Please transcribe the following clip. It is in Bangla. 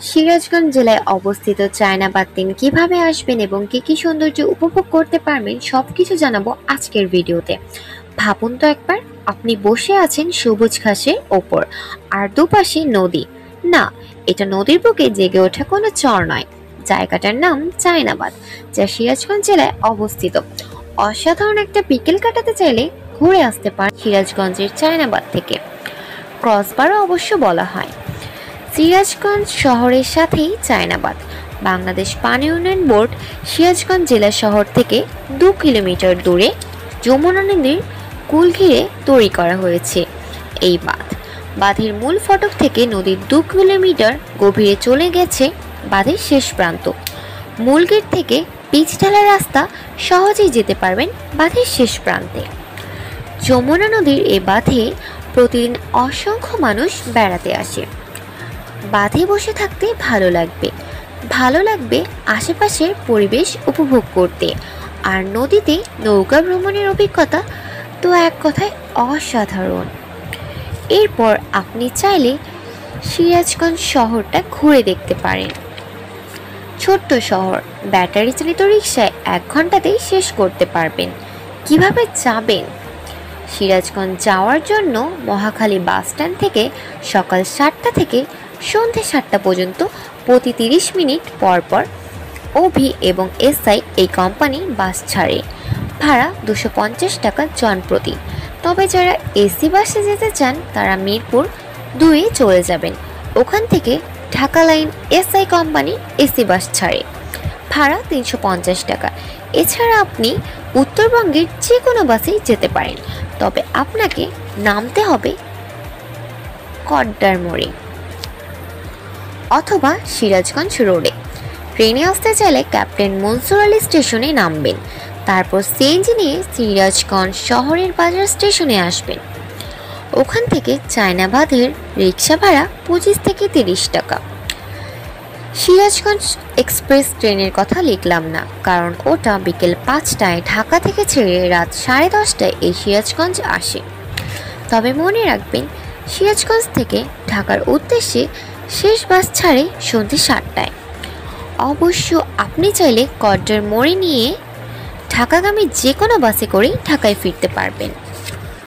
সিরাজগঞ্জ জেলায় অবস্থিত চায়নাবাদ কিভাবে আসবেন এবং কি সৌন্দর্য উপভোগ করতে পারবেন সবকিছু জানাবো আজকের ভিডিওতে। ভাবুন তো একবার, আপনি বসে আছেন সবুজ ঘাসের ওপর আর দুপাশে নদী। না, এটা নদীর বুকে জেগে ওঠা কোনো চর নয়। জায়গাটার নাম চায়নাবাদ, যা সিরাজগঞ্জ জেলায় অবস্থিত। অসাধারণ একটা বিকেল কাটাতে চাইলে ঘুরে আসতে পারেন সিরাজগঞ্জের চায়নাবাদ থেকে। ক্রসবারও অবশ্য বলা হয়। সিরাজগঞ্জ শহরের সাথেই চায়নাবাদ। বাংলাদেশ পানি উন্নয়ন বোর্ড সিরাজগঞ্জ জেলা শহর থেকে 2 কিলোমিটার দূরে যমুনা নদীর কূল ঘিরে তৈরি করা হয়েছে এই বাঁধ। বাঁধের মূল ফটক থেকে নদীর 2 কিলোমিটার গভীরে চলে গেছে বাঁধের শেষ প্রান্ত। মূল গেট থেকে পিচ ঢালা রাস্তা, সহজেই যেতে পারবেন বাঁধের শেষ প্রান্তে। যমুনা নদীর এ বাঁধে প্রতিদিন অসংখ্য মানুষ বেড়াতে আসে। বাঁধে বসে থাকতে ভালো লাগবে আশেপাশের পরিবেশ উপভোগ করতে। আর নদীতে নৌকা ভ্রমণের অভিজ্ঞতা তো এক কথায় অসাধারণ। এরপর আপনি চাইলে সিরাজগঞ্জ শহরটা ঘুরে দেখতে পারেন। ছোট্ট শহর, ব্যাটারি চালিত রিকশায় 1 ঘন্টাতেই শেষ করতে পারবেন। কিভাবে যাবেন? সিরাজগঞ্জ যাওয়ার জন্য মহাখালী বাস স্ট্যান্ড থেকে সকাল 7টা থেকে সন্ধ্যে 7টা পর্যন্ত প্রতি 30 মিনিট পর পর ওভি এবং এসআই এই কোম্পানি বাস ছাড়ে। ভাড়া 250 টাকা জনপ্রতি। তবে যারা এসি বাসে যেতে চান তারা মিরপুর 2-এ চলে যাবেন। ওখান থেকে Dhaka line SI company AC bus ছাড়ে। ভাড়া 350 টাকা। এছাড়া আপনি উত্তরবঙ্গের যে কোনো বাসেই যেতে পারেন, তবে আপনাকে নামতে হবে কড্ডার মোড়ে অথবা সিরাজগঞ্জ রোডে। ট্রেনে আসতে চাইলে ক্যাপ্টেন মনসুর আলী স্টেশনে নামবেন, তারপর সিএনজি নিয়ে সিরাজগঞ্জ শহরের বাজার স্টেশনে আসবেন। ওখান থেকে চায়নাবাদের রিক্সা ভাড়া 25 থেকে 30 টাকা। সিরাজগঞ্জ এক্সপ্রেস ট্রেনের কথা লিখলাম না, কারণ ওটা বিকেল 5টায় ঢাকা থেকে ছেড়ে রাত 10:30টায় এই সিরাজগঞ্জ আসে। তবে মনে রাখবেন, সিরাজগঞ্জ থেকে ঢাকার উদ্দেশ্যে শেষ বাস ছাড়ে সন্ধ্যে 7টায়। অবশ্য আপনি চাইলে কড্ডার মোড়ে নিয়ে ঢাকাগামী যে কোনো বাসে করেই ঢাকায় ফিরতে পারবেন।